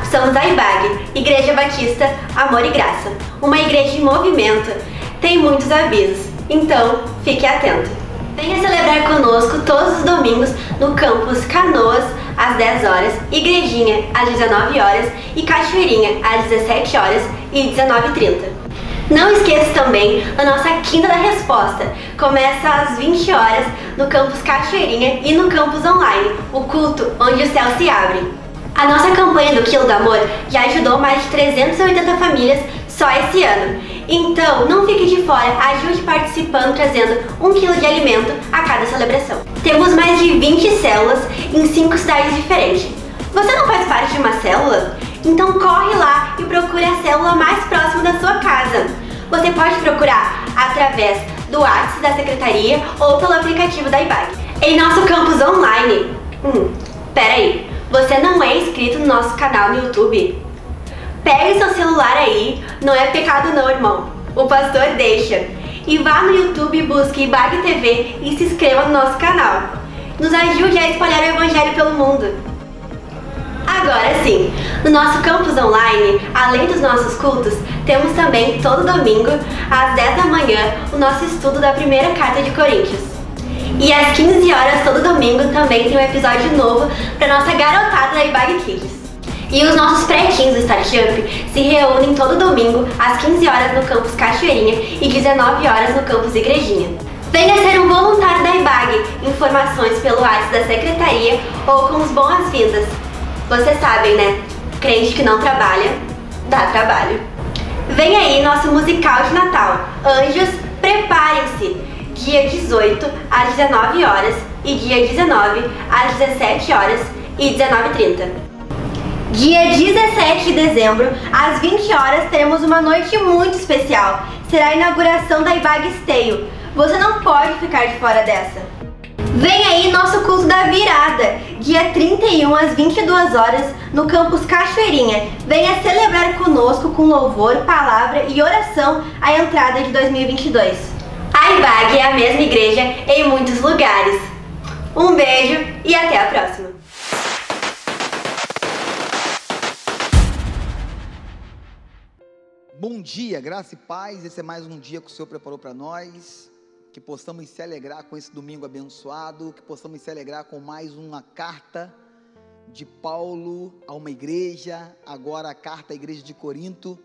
somos a IBAG, Igreja Batista Amor e Graça, uma igreja em movimento. Tem muitos avisos, então fique atento. Venha celebrar conosco todos os domingos no campus Canoas, às 10 horas, Igrejinha, às 19 horas e Cachoeirinha, às 17 horas e 19h30. Não esqueça também a nossa Quinta da Resposta. Começa às 20 horas no campus Cachoeirinha e no campus online, o culto onde o céu se abre. A nossa campanha do Quilo do Amor já ajudou mais de 380 famílias só esse ano. Então, não fique de fora, ajude participando, trazendo 1 quilo de alimento a cada celebração. Temos mais de 20 células em 5 cidades diferentes. Você não faz parte de uma célula? Então corre lá e procure a célula mais próxima da sua casa. Você pode procurar através do WhatsApp da Secretaria ou pelo aplicativo da IBAG. Em nosso campus online... Peraí, você não é inscrito no nosso canal no YouTube? Pegue seu celular aí, não é pecado não, irmão. O pastor deixa. E vá no YouTube e busque IBAG TV e se inscreva no nosso canal. Nos ajude a espalhar o Evangelho pelo mundo. Agora sim, no nosso campus online, além dos nossos cultos, temos também todo domingo, às 10 da manhã, o nosso estudo da primeira carta de Coríntios. E às 15 horas, todo domingo, também tem um episódio novo para nossa garotada da IBAG Kids. E os nossos pretinhos do Startup se reúnem todo domingo, às 15 horas no campus Cachoeirinha e 19 horas no campus Igrejinha. Venha ser um voluntário da IBAG, informações pelo WhatsApp da Secretaria ou com os boas-vindas. Vocês sabem, né? Crente que não trabalha, dá trabalho. Vem aí nosso musical de Natal, Anjos, preparem-se! Dia 18 às 19 horas e dia 19 às 17 horas e 19h30. Dia 17 de dezembro, às 20 horas, teremos uma noite muito especial. Será a inauguração da IBAG Esteio. Você não pode ficar de fora dessa. Vem aí nosso culto da virada, dia 31 às 22 horas, no campus Cachoeirinha. Venha celebrar conosco com louvor, palavra e oração a entrada de 2022. A IBAG é a mesma igreja em muitos lugares. Um beijo e até a próxima. Bom dia, graça e paz. Esse é mais um dia que o Senhor preparou para nós. Que possamos se alegrar com esse domingo abençoado, que possamos se alegrar com mais uma carta de Paulo a uma igreja, agora a carta à igreja de Corinto.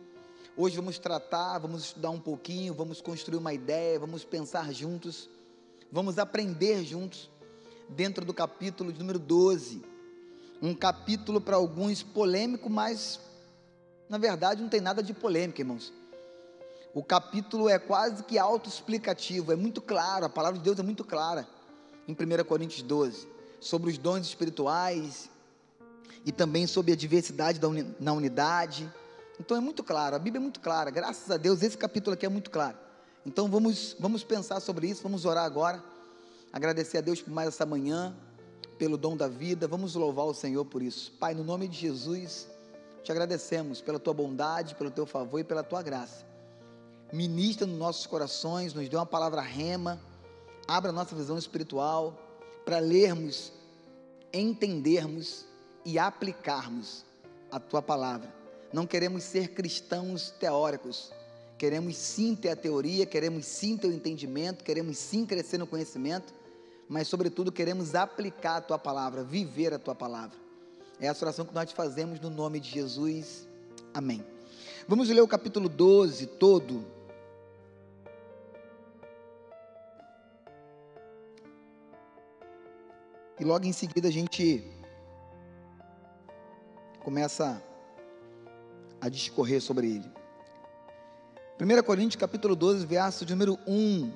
Hoje vamos tratar, vamos estudar um pouquinho, vamos construir uma ideia, vamos pensar juntos, vamos aprender juntos, dentro do capítulo de número 12, um capítulo para alguns polêmico, mas na verdade não tem nada de polêmica, irmãos. O capítulo é quase que autoexplicativo, é muito claro, a palavra de Deus é muito clara, em 1 Coríntios 12, sobre os dons espirituais, e também sobre a diversidade na unidade. Então é muito claro, a Bíblia é muito clara, graças a Deus, esse capítulo aqui é muito claro. Então vamos pensar sobre isso, vamos orar agora, agradecer a Deus por mais essa manhã, pelo dom da vida, vamos louvar o Senhor por isso. Pai, no nome de Jesus, te agradecemos pela tua bondade, pelo teu favor e pela tua graça. Ministra nos nossos corações, nos dê uma palavra rema, abra a nossa visão espiritual, para lermos, entendermos e aplicarmos a tua palavra. Não queremos ser cristãos teóricos, queremos sim ter a teoria, queremos sim ter o entendimento, queremos sim crescer no conhecimento, mas sobretudo queremos aplicar a tua palavra, viver a tua palavra. É essa oração que nós te fazemos no nome de Jesus, amém. Vamos ler o capítulo 12 todo. E logo em seguida a gente começa a discorrer sobre ele. 1 Coríntios capítulo 12, verso de número 1.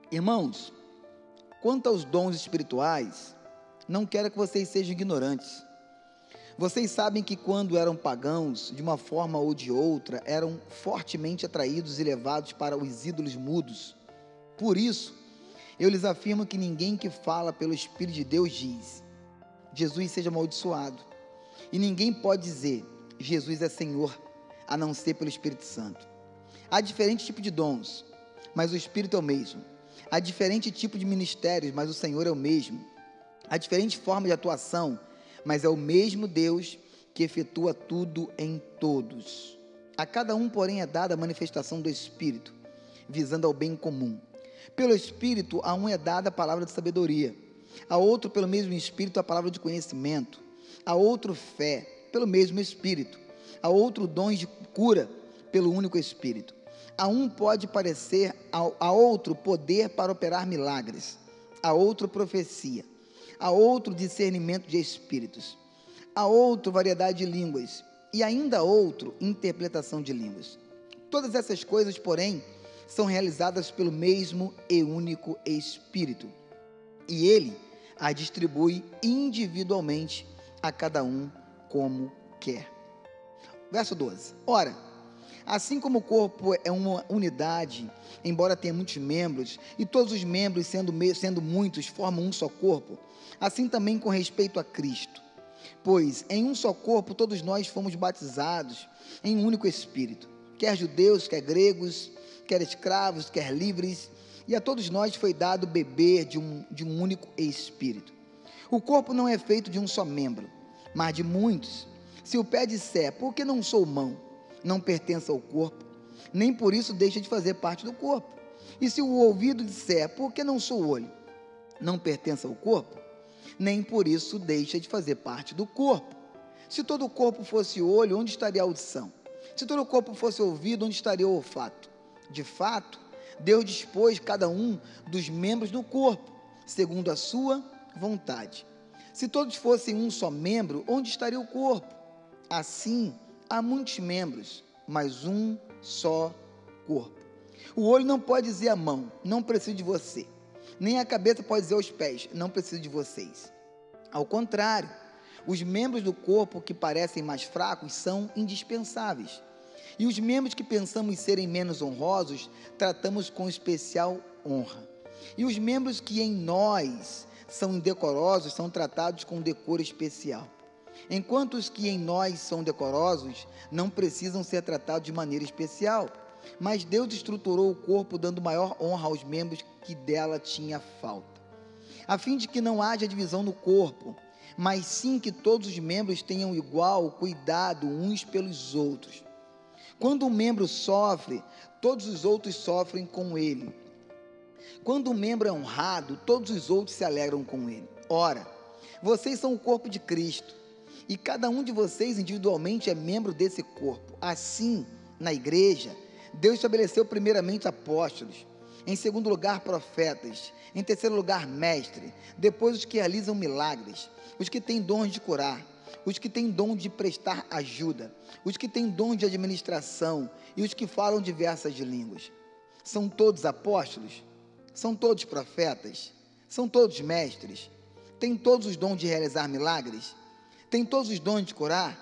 Irmãos, quanto aos dons espirituais, não quero que vocês sejam ignorantes. Vocês sabem que quando eram pagãos, de uma forma ou de outra, eram fortemente atraídos e levados para os ídolos mudos. Por isso, eu lhes afirmo que ninguém que fala pelo Espírito de Deus diz, Jesus seja amaldiçoado. E ninguém pode dizer, Jesus é Senhor, a não ser pelo Espírito Santo. Há diferentes tipos de dons, mas o Espírito é o mesmo. Há diferente tipo de ministérios, mas o Senhor é o mesmo. Há diferente forma de atuação, mas é o mesmo Deus que efetua tudo em todos. A cada um, porém, é dada a manifestação do Espírito, visando ao bem comum. Pelo Espírito, a um é dada a palavra de sabedoria, a outro, pelo mesmo Espírito, a palavra de conhecimento, a outro, fé, pelo mesmo Espírito, a outro, dons de cura, pelo único Espírito. A um pode parecer, a outro, poder para operar milagres, a outro, profecia, a outro, discernimento de espíritos, a outro, variedade de línguas, e ainda a outro, interpretação de línguas. Todas essas coisas, porém, são realizadas pelo mesmo e único Espírito, e Ele as distribui individualmente a cada um como quer. Verso 12. Ora, assim como o corpo é uma unidade, embora tenha muitos membros, e todos os membros, sendo muitos, formam um só corpo, assim também com respeito a Cristo. Pois em um só corpo todos nós fomos batizados em um único Espírito, quer judeus, quer gregos, quer escravos, quer livres, e a todos nós foi dado beber de um único Espírito. O corpo não é feito de um só membro, mas de muitos. Se o pé disser, por que não sou mão, não pertence ao corpo, nem por isso deixa de fazer parte do corpo. E se o ouvido disser, por que não sou olho, não pertence ao corpo, nem por isso deixa de fazer parte do corpo. Se todo o corpo fosse olho, onde estaria a audição? Se todo o corpo fosse ouvido, onde estaria o olfato? De fato, Deus dispôs cada um dos membros do corpo, segundo a sua vontade. Se todos fossem um só membro, onde estaria o corpo? Assim, há muitos membros, mas um só corpo. O olho não pode dizer à mão, não preciso de você. Nem a cabeça pode dizer aos pés, não preciso de vocês. Ao contrário, os membros do corpo que parecem mais fracos são indispensáveis. E os membros que pensamos serem menos honrosos, tratamos com especial honra. E os membros que em nós são indecorosos, são tratados com decoro especial. Enquanto os que em nós são decorosos, não precisam ser tratados de maneira especial. Mas Deus estruturou o corpo, dando maior honra aos membros que dela tinha falta, a fim de que não haja divisão no corpo, mas sim que todos os membros tenham igual cuidado uns pelos outros. Quando um membro sofre, todos os outros sofrem com ele. Quando um membro é honrado, todos os outros se alegram com ele. Ora, vocês são o corpo de Cristo, e cada um de vocês individualmente é membro desse corpo. Assim, na igreja, Deus estabeleceu primeiramente apóstolos, em segundo lugar profetas, em terceiro lugar mestres, depois os que realizam milagres, os que têm dons de curar, os que têm dom de prestar ajuda, os que têm dom de administração e os que falam diversas línguas. São todos apóstolos? São todos profetas? São todos mestres? Têm todos os dons de realizar milagres? Têm todos os dons de curar?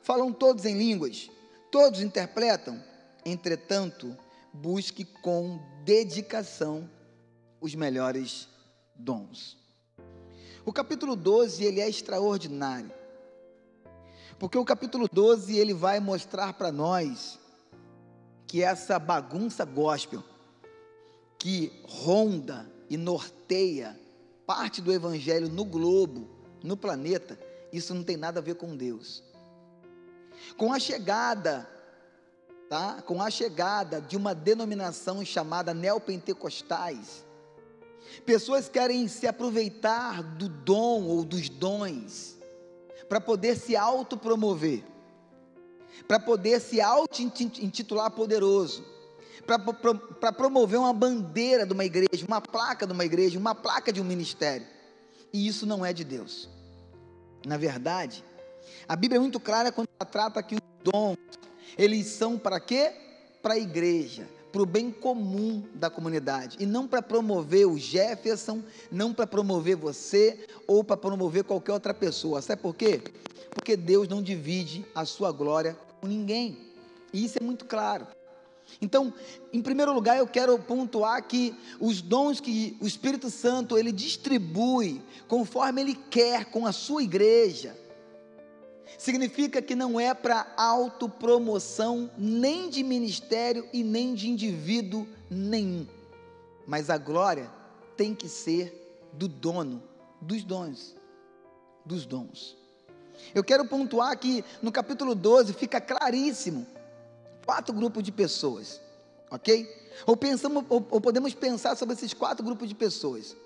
Falam todos em línguas? Todos interpretam? Entretanto, busque com dedicação os melhores dons. O capítulo 12, ele é extraordinário, porque o capítulo 12, ele vai mostrar para nós que essa bagunça gospel, que ronda e norteia parte do evangelho no globo, no planeta, isso não tem nada a ver com Deus. Com a chegada de uma denominação chamada neopentecostais, pessoas querem se aproveitar do dom ou dos dons para poder se autopromover, para poder se auto-intitular poderoso, para promover uma bandeira de uma igreja, uma placa de uma igreja, uma placa de um ministério. E isso não é de Deus. Na verdade, a Bíblia é muito clara quando ela trata que os dons, eles são para quê? Para a igreja, para o bem comum da comunidade, e não para promover o Jefferson, não para promover você, ou para promover qualquer outra pessoa. Sabe por quê? Porque Deus não divide a sua glória com ninguém, e isso é muito claro. Então, em primeiro lugar, eu quero pontuar que os dons que o Espírito Santo, ele distribui conforme ele quer com a sua igreja, significa que não é para autopromoção nem de ministério e nem de indivíduo nenhum, mas a glória tem que ser do dono dos dons, Eu quero pontuar que no capítulo 12 fica claríssimo 4 grupos de pessoas, ok? Ou podemos pensar sobre esses 4 grupos de pessoas.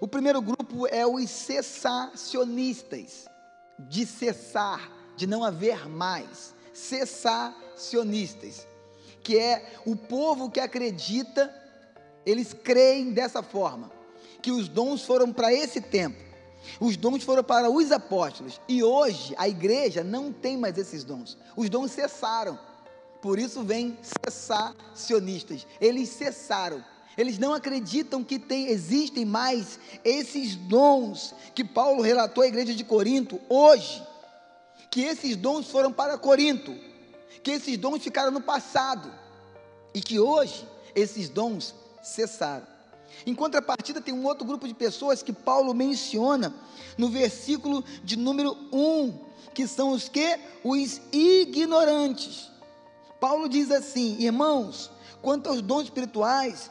O primeiro grupo é os cessacionistas, de cessar, de não haver mais, cessacionistas, que é o povo que acredita, eles creem dessa forma, que os dons foram para esse tempo, os dons foram para os apóstolos, e hoje a igreja não tem mais esses dons, os dons cessaram, por isso vem cessacionistas, eles cessaram, eles não acreditam que existem mais esses dons que Paulo relatou à igreja de Corinto hoje, que esses dons foram para Corinto, que esses dons ficaram no passado, e que hoje esses dons cessaram. Em contrapartida, tem um outro grupo de pessoas que Paulo menciona no versículo de número 1, que são os que? Os ignorantes. Paulo diz assim: irmãos, quanto aos dons espirituais,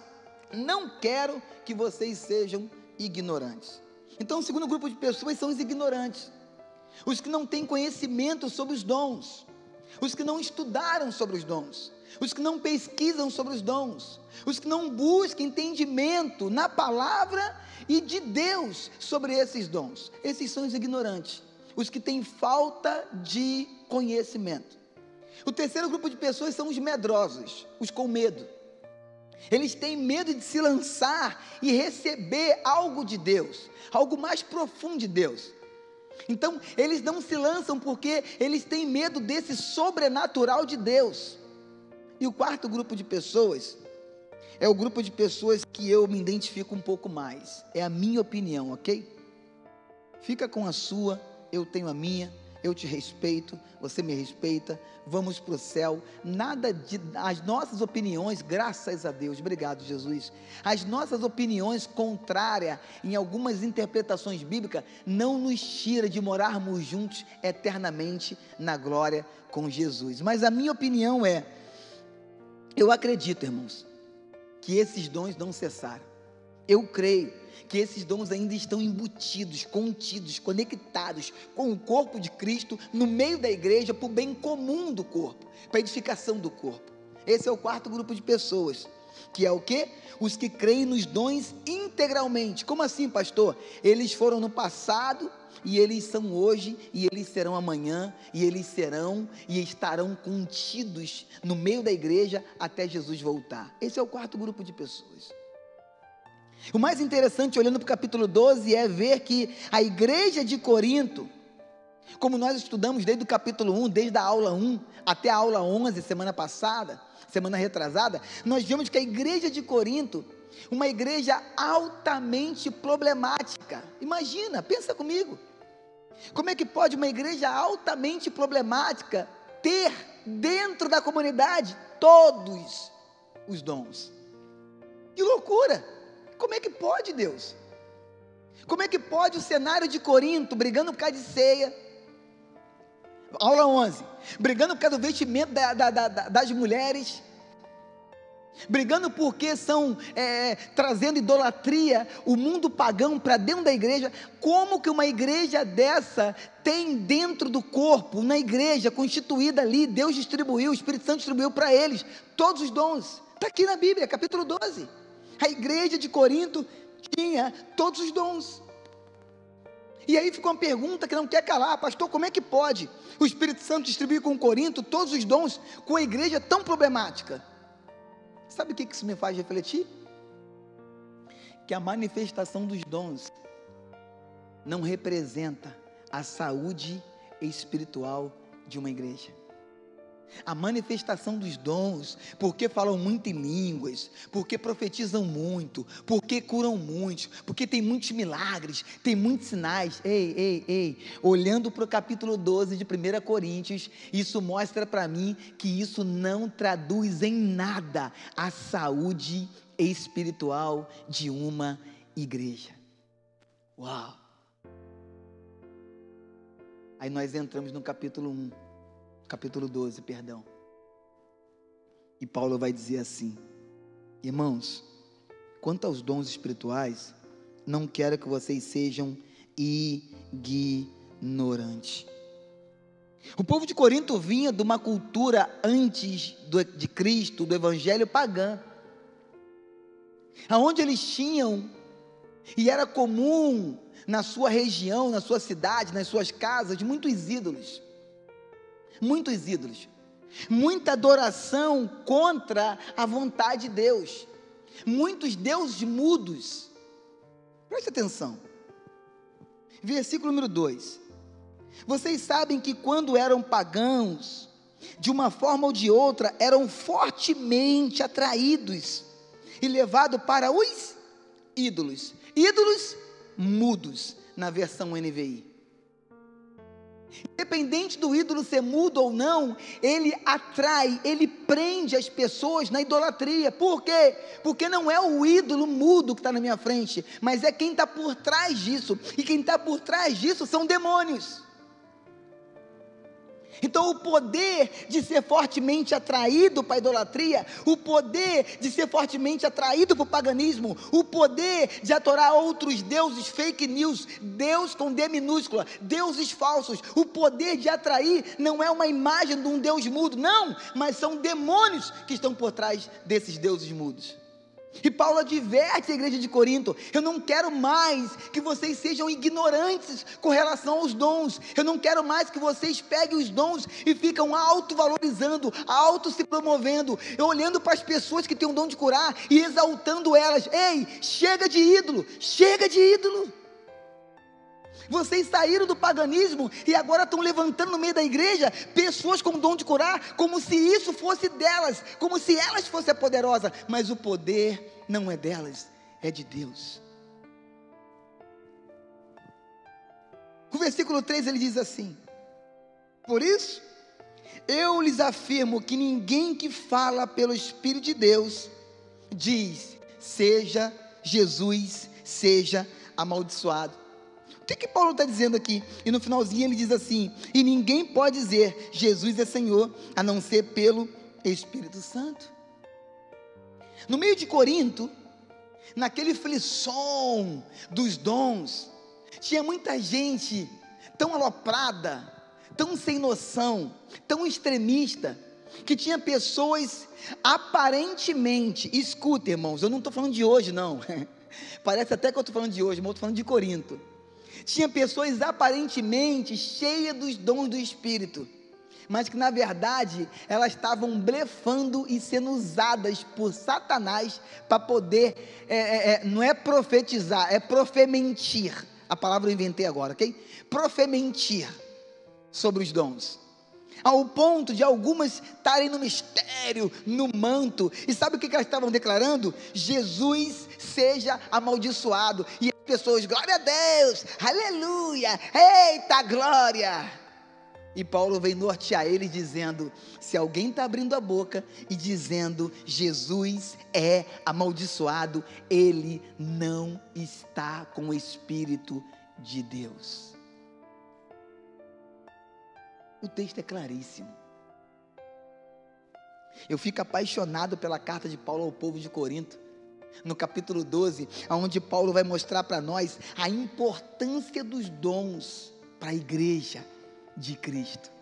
não quero que vocês sejam ignorantes. Então, o segundo grupo de pessoas são os ignorantes, os que não têm conhecimento sobre os dons, os que não estudaram sobre os dons, os que não pesquisam sobre os dons, os que não buscam entendimento na palavra e de Deus sobre esses dons. Esses são os ignorantes, os que têm falta de conhecimento. O terceiro grupo de pessoas são os medrosos, os com medo. Eles têm medo de se lançar e receber algo de Deus, algo mais profundo de Deus. Então, eles não se lançam porque eles têm medo desse sobrenatural de Deus. E o quarto grupo de pessoas é o grupo de pessoas que eu me identifico um pouco mais. É a minha opinião, ok? Fica com a sua, eu tenho a minha, eu te respeito, você me respeita, vamos para o céu. As nossas opiniões, graças a Deus, obrigado Jesus, as nossas opiniões contrárias em algumas interpretações bíblicas não nos tira de morarmos juntos eternamente na glória com Jesus. Mas a minha opinião é, eu acredito, irmãos, que esses dons não cessaram. Eu creio que esses dons ainda estão embutidos, contidos, conectados com o corpo de Cristo, no meio da igreja, para o bem comum do corpo, para a edificação do corpo. Esse é o quarto grupo de pessoas, que é o quê? Os que creem nos dons integralmente. Como assim, pastor? Eles foram no passado, e eles são hoje, e eles serão amanhã, e eles serão e estarão contidos no meio da igreja até Jesus voltar. Esse é o quarto grupo de pessoas. O mais interessante, olhando para o capítulo 12, é ver que a igreja de Corinto, como nós estudamos desde o capítulo 1, desde a aula 1 até a aula 11, semana passada, semana retrasada, nós vimos que a igreja de Corinto, uma igreja altamente problemática. Imagina, pensa comigo, como é que pode uma igreja altamente problemática ter dentro da comunidade todos os dons? Que loucura! Como é que pode, Deus? Como é que pode o cenário de Corinto, brigando por causa de ceia, aula 11, brigando por causa do vestimento das mulheres, brigando porque estão trazendo idolatria, o mundo pagão para dentro da igreja? Como que uma igreja dessa tem dentro do corpo, na igreja constituída ali, Deus distribuiu, o Espírito Santo distribuiu para eles todos os dons? Está aqui na Bíblia, capítulo 12. A igreja de Corinto tinha todos os dons. E aí fica uma pergunta que não quer calar: pastor, como é que pode o Espírito Santo distribuir com Corinto todos os dons, com a igreja tão problemática? Sabe o que isso me faz refletir? Que a manifestação dos dons não representa a saúde espiritual de uma igreja. A manifestação dos dons, porque falam muito em línguas, porque profetizam muito, porque curam muitos, porque tem muitos milagres, tem muitos sinais. Olhando para o capítulo 12 de 1 Coríntios, isso mostra para mim que isso não traduz em nada a saúde espiritual de uma igreja. Uau! Aí nós entramos no capítulo 12, perdão. E Paulo vai dizer assim: irmãos, quanto aos dons espirituais, não quero que vocês sejam ignorantes. O povo de Corinto vinha de uma cultura antes de Cristo, do evangelho pagã, aonde eles tinham, e era comum na sua região, na sua cidade, nas suas casas, muitos ídolos, muita adoração contra a vontade de Deus, muitos deuses mudos. Preste atenção, versículo número 2, vocês sabem que quando eram pagãos, de uma forma ou de outra, eram fortemente atraídos e levados para os ídolos mudos, na versão NVI. Independente do ídolo ser mudo ou não, ele atrai, ele prende as pessoas na idolatria. Por quê? Porque não é o ídolo mudo que está na minha frente, mas é quem está por trás disso, e quem está por trás disso são demônios. Então o poder de ser fortemente atraído para a idolatria, o poder de ser fortemente atraído para o paganismo, o poder de adorar outros deuses, fake news, Deus com D minúscula, deuses falsos, o poder de atrair não é uma imagem de um Deus mudo, não, mas são demônios que estão por trás desses deuses mudos. E Paulo adverte a igreja de Corinto: eu não quero mais que vocês sejam ignorantes com relação aos dons, eu não quero mais que vocês peguem os dons e ficam auto-valorizando, auto-se promovendo, olhando para as pessoas que têm o dom de curar e exaltando elas. Ei, chega de ídolo, chega de ídolo. Vocês saíram do paganismo e agora estão levantando no meio da igreja pessoas com o dom de curar, como se isso fosse delas, como se elas fossem a poderosa, mas o poder não é delas, é de Deus. O versículo 3 ele diz assim: por isso eu lhes afirmo que ninguém que fala pelo Espírito de Deus diz, seja Jesus, seja amaldiçoado. O que Paulo está dizendo aqui? E no finalzinho ele diz assim: e ninguém pode dizer Jesus é Senhor, a não ser pelo Espírito Santo. No meio de Corinto, naquele frisson dos dons, tinha muita gente tão aloprada, tão sem noção, tão extremista, que tinha pessoas aparentemente, escuta irmãos, eu não estou falando de hoje não, parece até que eu estou falando de hoje, mas eu estou falando de Corinto. Tinha pessoas aparentemente cheias dos dons do Espírito, mas que na verdade elas estavam blefando e sendo usadas por Satanás para poder, não é profetizar, é profementir, a palavra eu inventei agora, ok? Profementir sobre os dons, ao ponto de algumas estarem no mistério, no manto, e sabe o que elas estavam declarando? Jesus seja amaldiçoado, e as pessoas, glória a Deus, aleluia, eita glória, e Paulo vem nortear eles dizendo, se alguém está abrindo a boca e dizendo, Jesus é amaldiçoado, ele não está com o Espírito de Deus. O texto é claríssimo. Eu fico apaixonado pela carta de Paulo ao povo de Corinto, no capítulo 12, onde Paulo vai mostrar para nós a importância dos dons para a igreja de Cristo.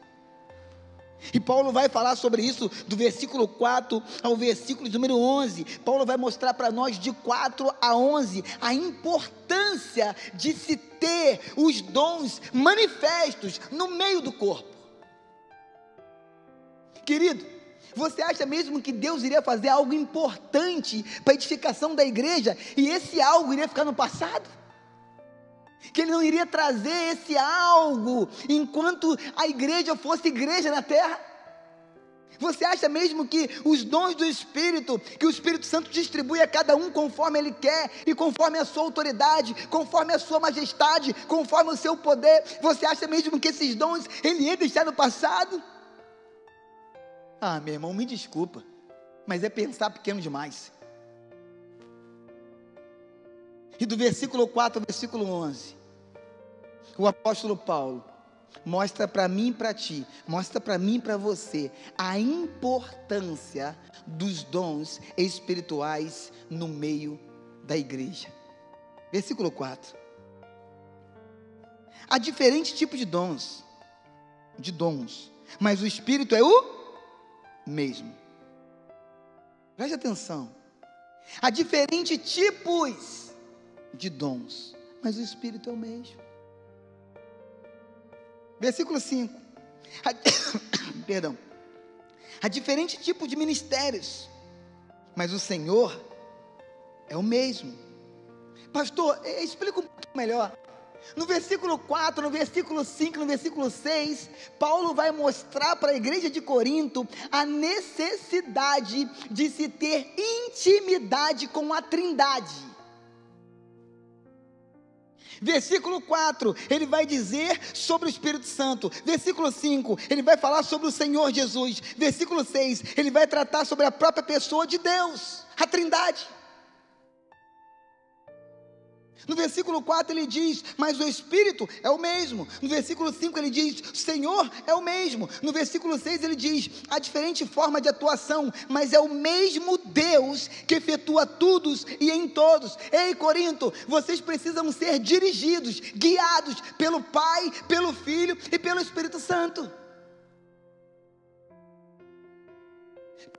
E Paulo vai falar sobre isso do versículo 4 ao versículo número 11. Paulo vai mostrar para nós de 4 a 11 a importância de se ter os dons manifestos no meio do corpo. Querido, você acha mesmo que Deus iria fazer algo importante para a edificação da igreja e esse algo iria ficar no passado? Que Ele não iria trazer esse algo enquanto a igreja fosse igreja na terra? Você acha mesmo que os dons do Espírito, que o Espírito Santo distribui a cada um conforme Ele quer e conforme a sua autoridade, conforme a sua majestade, conforme o seu poder, você acha mesmo que esses dons Ele ia deixar no passado? Ah, meu irmão, me desculpa, mas é pensar pequeno demais. E do versículo 4 ao versículo 11, o apóstolo Paulo mostra para mim e para ti, mostra para mim e para você, a importância dos dons espirituais no meio da igreja. Versículo 4. Há diferentes tipos de dons, de dons, mas o Espírito é o mesmo. Preste atenção. Há diferentes tipos de dons, mas o Espírito é o mesmo. Versículo 5. Perdão. Há diferentes tipos de ministérios, mas o Senhor é o mesmo. Pastor, explica um pouco melhor. No versículo 4, no versículo 5, no versículo 6, Paulo vai mostrar para a igreja de Corinto a necessidade de se ter intimidade com a Trindade. Versículo 4, ele vai dizer sobre o Espírito Santo. Versículo 5, ele vai falar sobre o Senhor Jesus. Versículo 6, ele vai tratar sobre a própria pessoa de Deus, a Trindade. No versículo 4 ele diz, mas o Espírito é o mesmo. No versículo 5 ele diz, o Senhor é o mesmo. No versículo 6 ele diz, há diferente forma de atuação, mas é o mesmo Deus que efetua tudo e em todos. Ei, Corinto, vocês precisam ser dirigidos, guiados pelo Pai, pelo Filho e pelo Espírito Santo.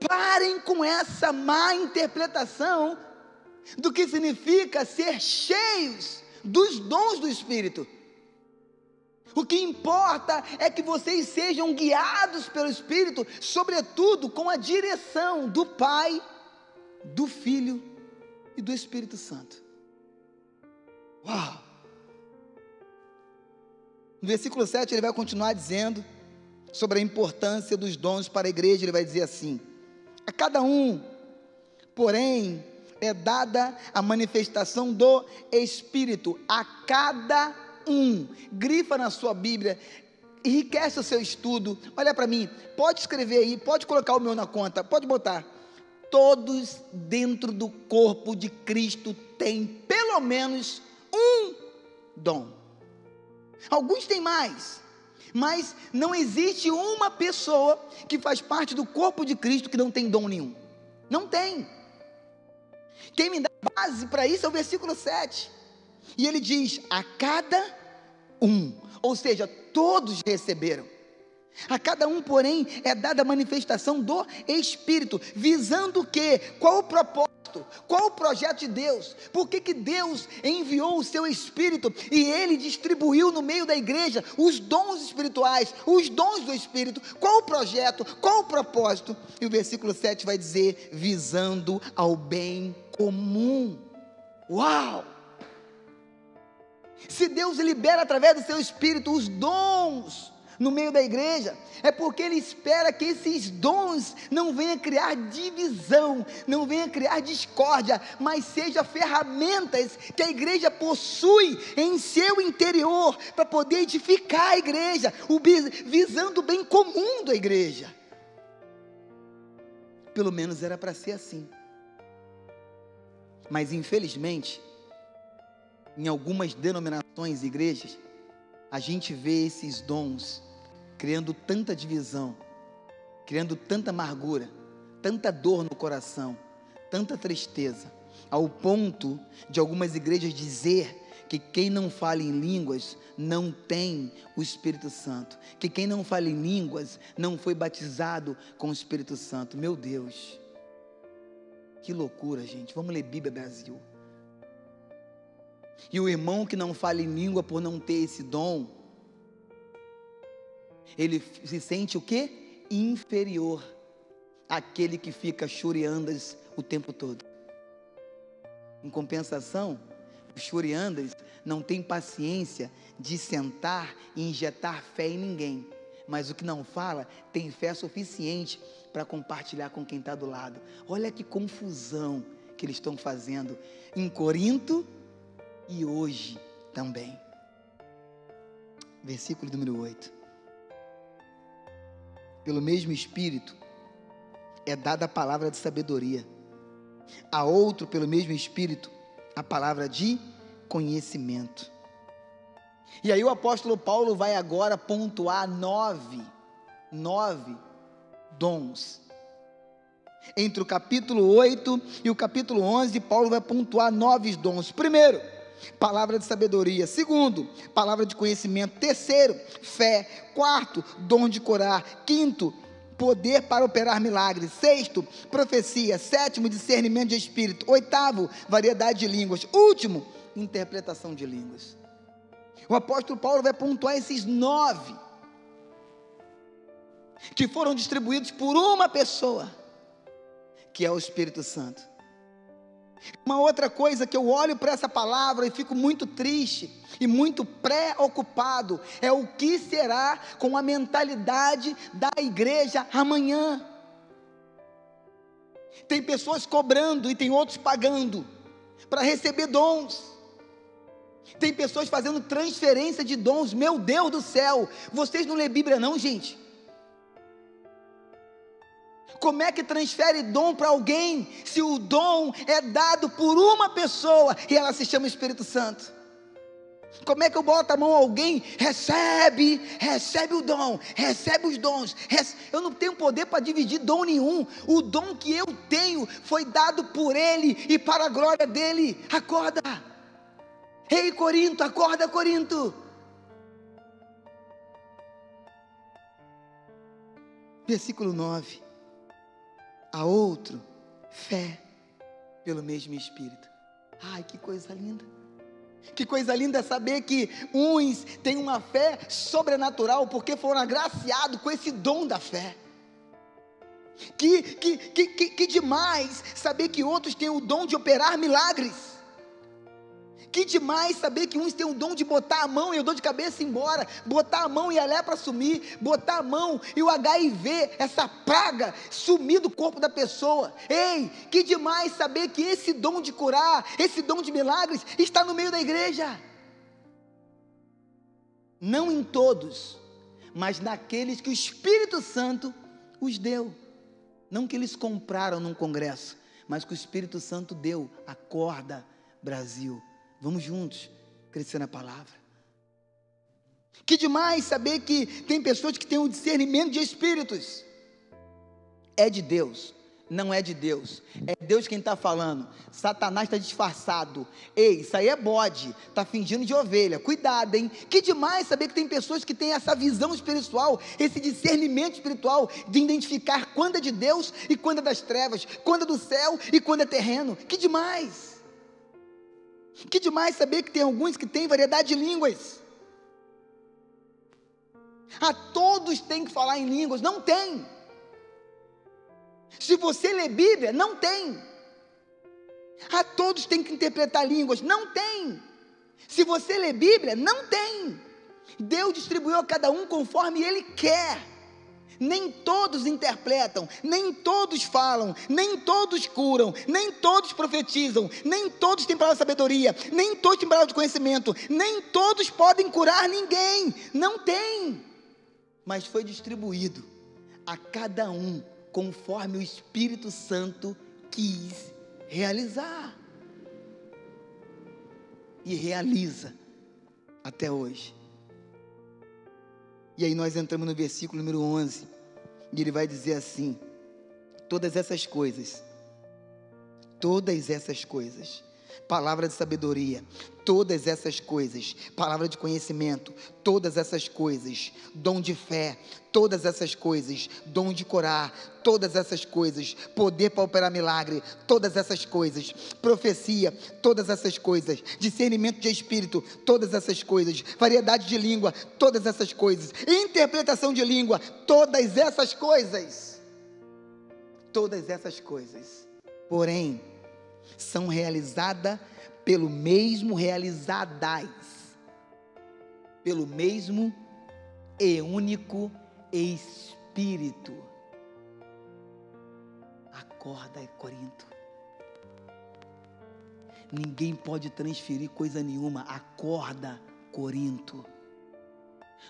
Parem com essa má interpretação do que significa ser cheios dos dons do Espírito. O que importa é que vocês sejam guiados pelo Espírito, sobretudo com a direção do Pai, do Filho e do Espírito Santo. Uau! No versículo 7 ele vai continuar dizendo sobre a importância dos dons para a igreja. Ele vai dizer assim: a cada um, porém, é dada a manifestação do Espírito, a cada um. Grifa na sua Bíblia, enriquece o seu estudo. Olha para mim, pode escrever aí, pode colocar o meu na conta, pode botar. Todos dentro do corpo de Cristo têm pelo menos um dom. Alguns têm mais, mas não existe uma pessoa que faz parte do corpo de Cristo que não tem dom nenhum. Não tem. Quem me dá base para isso é o versículo 7. E ele diz, a cada um, ou seja, todos receberam. A cada um, porém, é dada a manifestação do Espírito, visando o quê? Qual o propósito? Qual o projeto de Deus? Por que Deus enviou o seu Espírito e Ele distribuiu no meio da igreja os dons espirituais, os dons do Espírito? Qual o projeto? Qual o propósito? E o versículo 7 vai dizer, visando ao bem comum. Uau! Se Deus libera através do seu Espírito os dons no meio da igreja, é porque Ele espera que esses dons não venham criar divisão, não venham criar discórdia, mas sejam ferramentas que a igreja possui em seu interior, para poder edificar a igreja, visando o bem comum da igreja. Pelo menos era para ser assim. Mas infelizmente, em algumas denominações e igrejas, a gente vê esses dons criando tanta divisão, criando tanta amargura, tanta dor no coração, tanta tristeza, ao ponto de algumas igrejas dizer que quem não fala em línguas não tem o Espírito Santo, que quem não fala em línguas não foi batizado com o Espírito Santo. Meu Deus, que loucura, gente. Vamos ler Bíblia, Brasil. E o irmão que não fala em língua por não ter esse dom, ele se sente o quê? Inferior àquele que fica churiandas o tempo todo. Em compensação, os churiandas não têm paciência de sentar e injetar fé em ninguém, mas o que não fala tem fé suficiente para compartilhar com quem está do lado. Olha que confusão que eles estão fazendo em Corinto e hoje também. Versículo número 8. Pelo mesmo Espírito é dada a palavra de sabedoria, a outro pelo mesmo Espírito a palavra de conhecimento. E aí o apóstolo Paulo vai agora pontuar nove dons. Entre o capítulo 8 e o capítulo 11, Paulo vai pontuar 9 dons. Primeiro, palavra de sabedoria. Segundo, palavra de conhecimento. Terceiro, fé. Quarto, dom de curar. Quinto, poder para operar milagres. Sexto, profecia. Sétimo, discernimento de espírito. Oitavo, variedade de línguas. Último, interpretação de línguas. O apóstolo Paulo vai pontuar esses 9 que foram distribuídos por uma pessoa, que é o Espírito Santo. Uma outra coisa que eu olho para essa palavra e fico muito triste e muito preocupado é o que será com a mentalidade da igreja amanhã. Tem pessoas cobrando e tem outros pagando para receber dons. Tem pessoas fazendo transferência de dons. Meu Deus do céu, vocês não lêem Bíblia não, gente? Como é que transfere dom para alguém, se o dom é dado por uma pessoa, e ela se chama Espírito Santo? Como é que eu boto a mão a alguém, recebe o dom, recebe os dons, eu não tenho poder para dividir dom nenhum, o dom que eu tenho, foi dado por Ele, e para a glória dEle. Acorda, ei Corinto, acorda Corinto. Versículo 9, a outro, fé, pelo mesmo Espírito. Ai, que coisa linda, que coisa linda saber que uns têm uma fé sobrenatural, porque foram agraciados com esse dom da fé. Que demais saber que outros têm o dom de operar milagres. Que demais saber que uns têm o dom de botar a mão e a dor de cabeça ir embora, botar a mão e a lepra sumir, botar a mão e o HIV, essa praga, sumir do corpo da pessoa. Ei, que demais saber que esse dom de curar, esse dom de milagres está no meio da igreja. Não em todos, mas naqueles que o Espírito Santo os deu. Não que eles compraram num congresso, mas que o Espírito Santo deu. Acorda, Brasil. Vamos juntos crescer na palavra. Que demais saber que tem pessoas que têm um discernimento de espíritos. É de Deus, não é de Deus. É Deus quem está falando. Satanás está disfarçado. Ei, isso aí é bode, está fingindo de ovelha. Cuidado, hein? Que demais saber que tem pessoas que têm essa visão espiritual, esse discernimento espiritual, de identificar quando é de Deus e quando é das trevas, quando é do céu e quando é terreno. Que demais! Que demais saber que tem alguns que têm variedade de línguas. A todos tem que falar em línguas. Não tem. Se você lê Bíblia, não tem. A todos tem que interpretar línguas. Não tem. Se você lê Bíblia, não tem. Deus distribuiu a cada um conforme Ele quer. Nem todos interpretam, nem todos falam, nem todos curam, nem todos profetizam, nem todos têm palavra de sabedoria, nem todos têm palavra de conhecimento, nem todos podem curar ninguém. Não tem. Mas foi distribuído a cada um conforme o Espírito Santo quis realizar. E realiza até hoje. E aí nós entramos no versículo número 11, e ele vai dizer assim: todas essas coisas, palavra de sabedoria, todas essas coisas, palavra de conhecimento, todas essas coisas, dom de fé, todas essas coisas, dom de curar, todas essas coisas, poder para operar milagre, todas essas coisas, profecia, todas essas coisas, discernimento de espírito, todas essas coisas, variedade de língua, todas essas coisas, interpretação de língua, todas essas coisas, porém, são realizadas pelo mesmo e único Espírito. Acorda, Corinto. Ninguém pode transferir coisa nenhuma. Acorda, Corinto.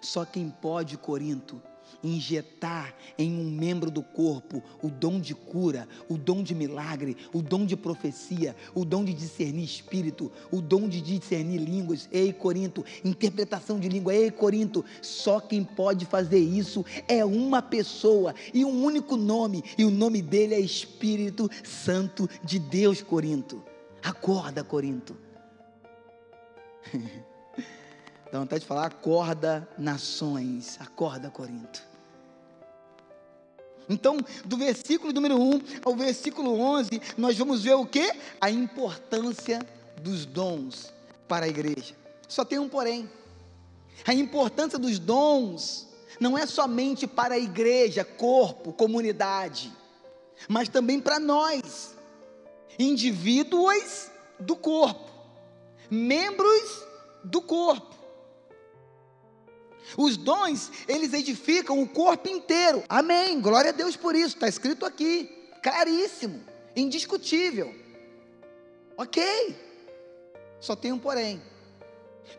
Só quem pode, Corinto, injetar em um membro do corpo o dom de cura, o dom de milagre, o dom de profecia, o dom de discernir espírito, o dom de discernir línguas. Ei, Corinto, interpretação de língua. Ei, Corinto, só quem pode fazer isso é uma pessoa e um único nome, e o nome dele é Espírito Santo de Deus, Corinto. Acorda, Corinto. Dá vontade de falar: acorda, nações, acorda, Corinto. Então, do versículo número 1 ao versículo 11, nós vamos ver o quê? A importância dos dons para a igreja. Só tem um porém. A importância dos dons não é somente para a igreja, corpo, comunidade, mas também para nós, indivíduos do corpo, membros do corpo. Os dons, eles edificam o corpo inteiro. Amém, glória a Deus por isso, está escrito aqui, claríssimo, indiscutível. Ok, só tem um porém.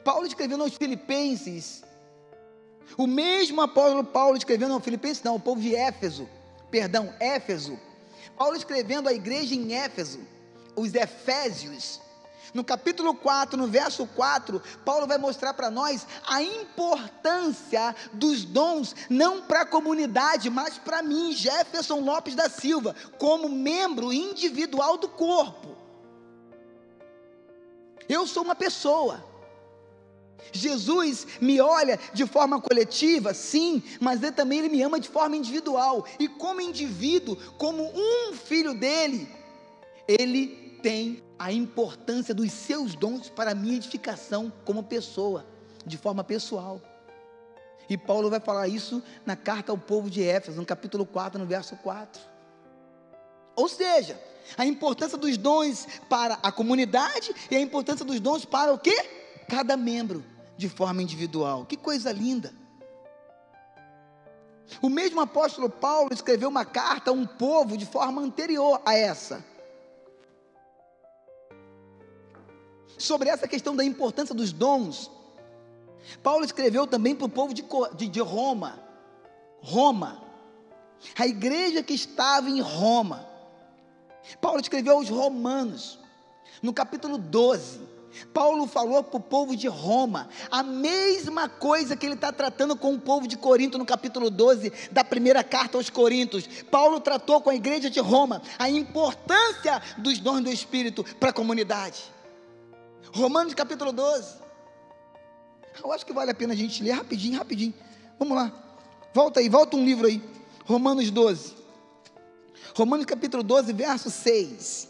Paulo escrevendo aos Filipenses, o mesmo apóstolo Paulo escrevendo aos Filipenses, não, o povo de Éfeso, Paulo escrevendo à igreja em Éfeso, os Efésios, no capítulo 4, no verso 4, Paulo vai mostrar para nós a importância dos dons, não para a comunidade, mas para mim, Jefferson Lopes da Silva, como membro individual do corpo. Eu sou uma pessoa. Jesus me olha de forma coletiva, sim, mas ele me ama de forma individual, e como indivíduo, como um filho dele, ele tem a importância dos seus dons para a minha edificação como pessoa, de forma pessoal. E Paulo vai falar isso na carta ao povo de Éfeso, no capítulo 4, no verso 4. Ou seja, a importância dos dons para a comunidade e a importância dos dons para o quê? Cada membro, de forma individual. Que coisa linda! O mesmo apóstolo Paulo escreveu uma carta a um povo de forma anterior a essa, sobre essa questão da importância dos dons. Paulo escreveu também para o povo de Roma, a igreja que estava em Roma. Paulo escreveu aos romanos, no capítulo 12, Paulo falou para o povo de Roma, a mesma coisa que ele está tratando com o povo de Corinto, no capítulo 12, da primeira carta aos Coríntios. Paulo tratou com a igreja de Roma, a importância dos dons do Espírito para a comunidade. Romanos capítulo 12, eu acho que vale a pena a gente ler rapidinho, vamos lá, volta um livro aí, Romanos 12, Romanos capítulo 12, verso 6,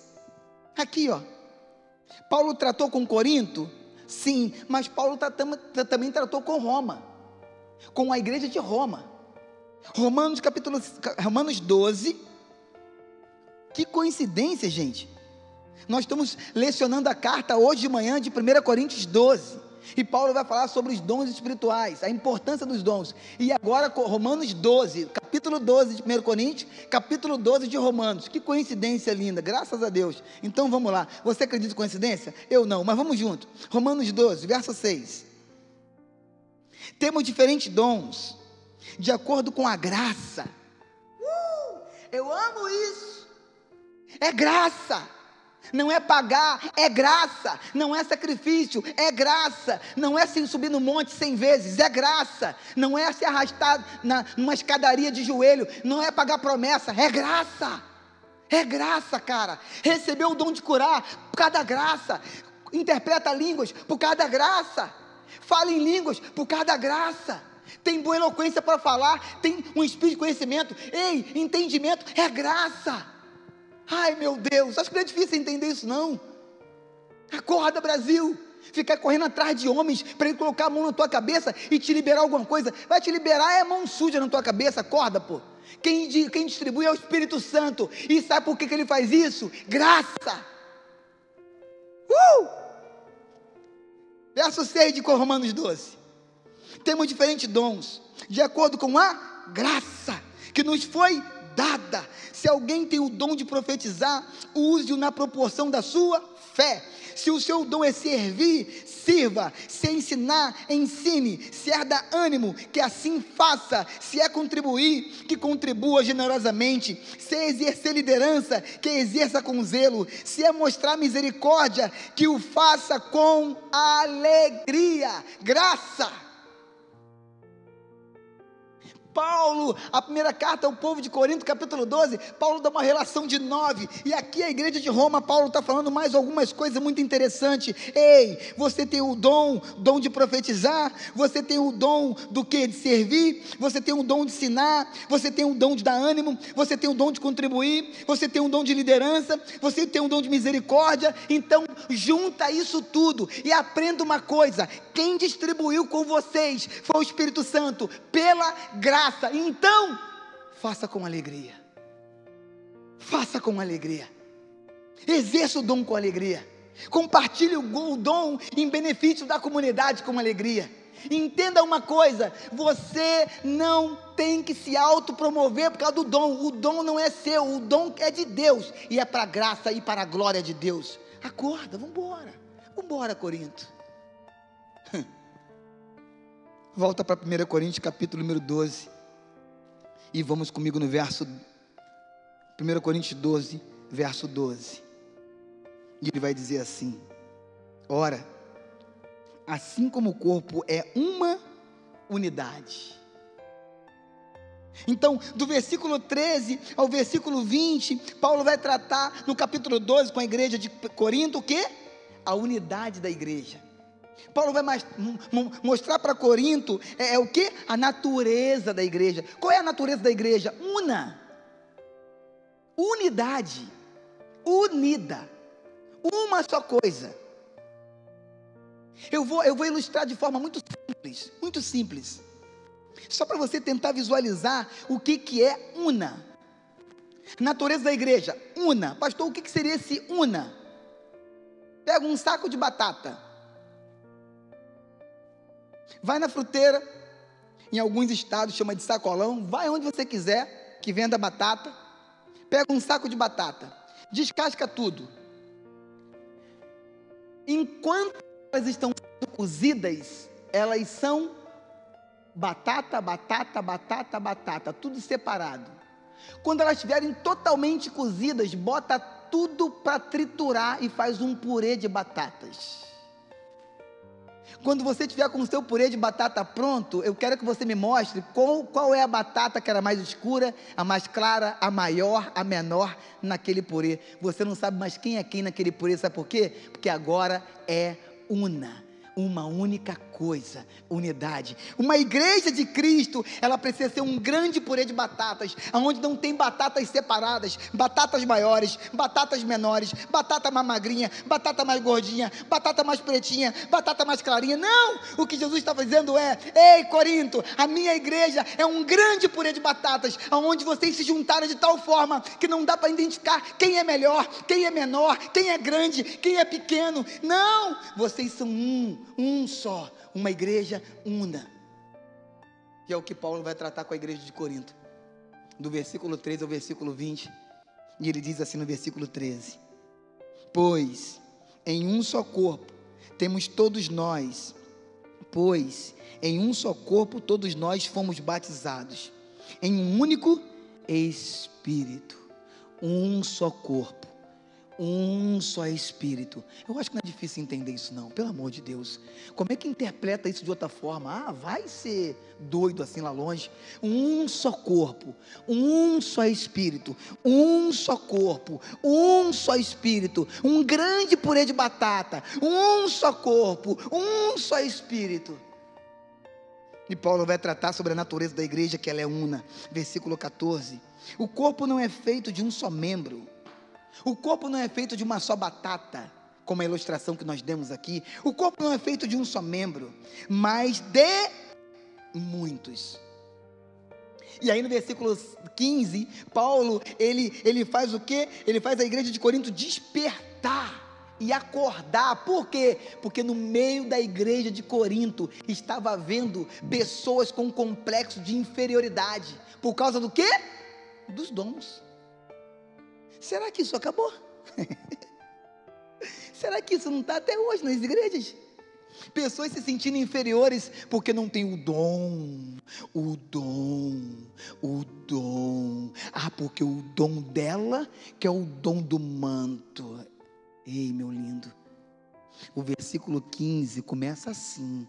aqui ó, Paulo tratou com Corinto, sim, mas Paulo também tratou com Roma, com a igreja de Roma. Romanos 12, que coincidência, gente. Nós estamos lecionando a carta hoje de manhã de 1 Coríntios 12, e Paulo vai falar sobre os dons espirituais, a importância dos dons. E agora Romanos 12, capítulo 12 de 1 Coríntios, capítulo 12 de Romanos. Que coincidência linda, graças a Deus. Então vamos lá, você acredita em coincidência? Eu não, mas vamos junto. Romanos 12, verso 6. Temos diferentes dons, de acordo com a graça. Eu amo isso. É graça. Não é pagar, é graça. Não é sacrifício, é graça. Não é se subir no monte 100 vezes, é graça. Não é se arrastar numa escadaria de joelho, não é pagar promessa, é graça. É graça, cara. Recebeu o dom de curar por causa da graça. Interpreta línguas por causa da graça. Fala em línguas por causa da graça. Tem boa eloquência para falar, tem um espírito de conhecimento. Ei, entendimento, é graça. Ai meu Deus, acho que não é difícil entender isso não. Acorda, Brasil. Ficar correndo atrás de homens para ele colocar a mão na tua cabeça e te liberar alguma coisa. Vai te liberar é mão suja na tua cabeça. Acorda, pô. Quem distribui é o Espírito Santo. E sabe por que ele faz isso? Graça. Verso 6 de Romanos 12. Temos diferentes dons, de acordo com a graça que nos foi dada. Se alguém tem o dom de profetizar, use-o na proporção da sua fé. Se o seu dom é servir, sirva. Se é ensinar, ensine. Se é dar ânimo, que assim faça. Se é contribuir, que contribua generosamente. Se é exercer liderança, que exerça com zelo. Se é mostrar misericórdia, que o faça com alegria. Graça. Paulo, a primeira carta ao povo de Corinto, capítulo 12, Paulo dá uma relação de 9, e aqui a igreja de Roma, Paulo está falando mais algumas coisas muito interessantes. Ei, você tem o dom de profetizar, você tem o dom do que? De servir, você tem o dom de ensinar, você tem o dom de dar ânimo, você tem o dom de contribuir, você tem o dom de liderança, você tem o dom de misericórdia. Então junta isso tudo e aprenda uma coisa: quem distribuiu com vocês foi o Espírito Santo, pela graça. Então, faça com alegria. Faça com alegria. Exerça o dom com alegria. Compartilhe o dom em benefício da comunidade com alegria. Entenda uma coisa: você não tem que se autopromover por causa do dom. O dom não é seu, o dom é de Deus, e é para a graça e para a glória de Deus. Acorda, vamos embora. Vamos embora, Corinto. Volta para 1 Coríntios capítulo número 12. E vamos comigo no verso 1 Coríntios 12, verso 12. E ele vai dizer assim: ora, assim como o corpo é uma unidade. Então, do versículo 13 ao versículo 20, Paulo vai tratar no capítulo 12 com a igreja de Corinto o quê? A unidade da igreja. Paulo vai mostrar para Corinto o que? A natureza da igreja. Qual é a natureza da igreja? Unidade, unida, uma só coisa. Eu vou ilustrar de forma muito simples, só para você tentar visualizar o que é una. Natureza da igreja, una. Pastor, o que seria esse una? Pega um saco de batata, vai na fruteira, em alguns estados chama de sacolão, vai onde você quiser que venda batata, pega um saco de batata, descasca tudo. Enquanto elas estão sendo cozidas, elas são batata, tudo separado. Quando elas estiverem totalmente cozidas, bota tudo para triturar e faz um purê de batatas. Quando você tiver com o seu purê de batata pronto, eu quero que você me mostre qual é a batata que era mais escura, a mais clara, a maior, a menor naquele purê. Você não sabe mais quem é quem naquele purê, sabe por quê? Porque agora é uma única coisa, unidade. Uma igreja de Cristo, ela precisa ser um grande purê de batatas, onde não tem batatas separadas, batatas maiores, batatas menores, batata mais magrinha, batata mais gordinha, batata mais pretinha, batata mais clarinha. Não! O que Jesus está dizendo é: ei, Corinto, a minha igreja é um grande purê de batatas, onde vocês se juntaram de tal forma que não dá para identificar quem é melhor, quem é menor, quem é grande, quem é pequeno. Não! Vocês são um só, uma igreja una. E é o que Paulo vai tratar com a igreja de Corinto, do versículo 13 ao versículo 20, e ele diz assim no versículo 13: pois em um só corpo temos todos nós, fomos batizados, em um único Espírito, um só corpo, um só Espírito. Eu acho que não é difícil entender isso não, pelo amor de Deus. Como é que interpreta isso de outra forma? Vai ser doido assim lá longe. Um só corpo, um só Espírito, um só corpo, um só Espírito, um grande purê de batata, um só corpo, um só Espírito. E Paulo vai tratar sobre a natureza da igreja, que ela é una. Versículo 14: o corpo não é feito de um só membro. O corpo não é feito de uma só batata, como a ilustração que nós demos aqui. O corpo não é feito de um só membro, mas de muitos. E aí no versículo 15, Paulo, ele faz o quê? Ele faz a igreja de Corinto despertar e acordar. Por quê? Porque no meio da igreja de Corinto estava havendo pessoas com complexo de inferioridade. Por causa do quê? Dos dons. Será que isso acabou? Será que isso não está até hoje nas igrejas? Pessoas se sentindo inferiores porque não tem o dom. Porque o dom dela, que é o dom do manto. Ei, meu lindo, o versículo 15 começa assim: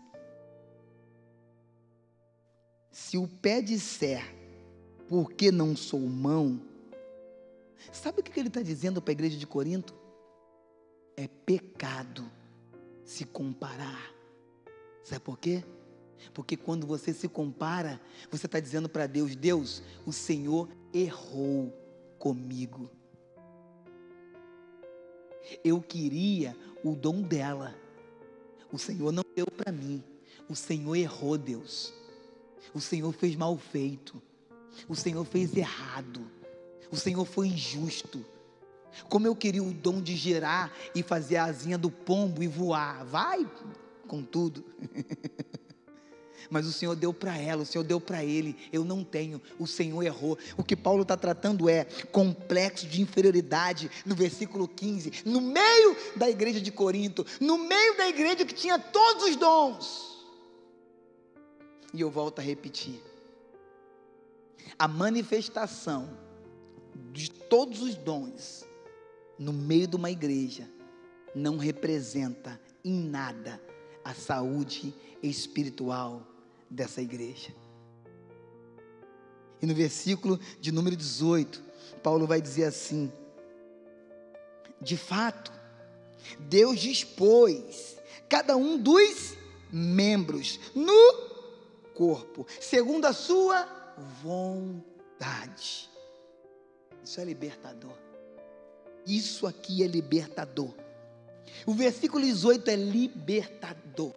Se o pé disser, porque não sou mão, sabe o que ele está dizendo para a igreja de Corinto? É pecado se comparar. Sabe por quê? Porque quando você se compara, você está dizendo para Deus: Deus, o Senhor errou comigo. Eu queria o dom dela, o Senhor não deu para mim. O Senhor errou, Deus. O Senhor fez mal feito. O Senhor fez errado. O Senhor foi injusto. Como eu queria o dom de gerar e fazer a asinha do pombo e voar. Vai com tudo. Mas o Senhor deu para ela, o Senhor deu para ele. Eu não tenho, o Senhor errou. O que Paulo está tratando é complexo de inferioridade. No versículo 15, no meio da igreja de Corinto, no meio da igreja que tinha todos os dons. E eu volto a repetir: a manifestação de todos os dons no meio de uma igreja não representa em nada a saúde espiritual dessa igreja. E no versículo de número 18, Paulo vai dizer assim: de fato, Deus dispôs cada um dos membros no corpo, segundo a sua vontade. Isso é libertador. Isso aqui é libertador. O versículo 18 é libertador.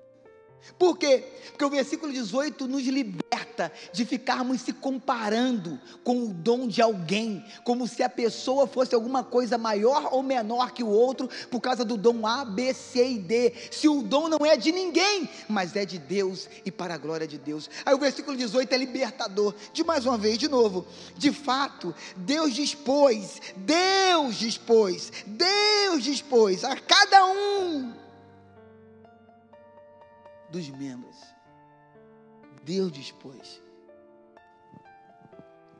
Por quê? Porque o versículo 18 nos liberta de ficarmos se comparando com o dom de alguém, como se a pessoa fosse alguma coisa maior ou menor que o outro, por causa do dom A, B, C e D. Se o dom não é de ninguém, mas é de Deus e para a glória de Deus. Aí o versículo 18 é libertador. De mais uma vez, de novo: de fato, Deus dispôs a cada um dos membros. Deus dispôs.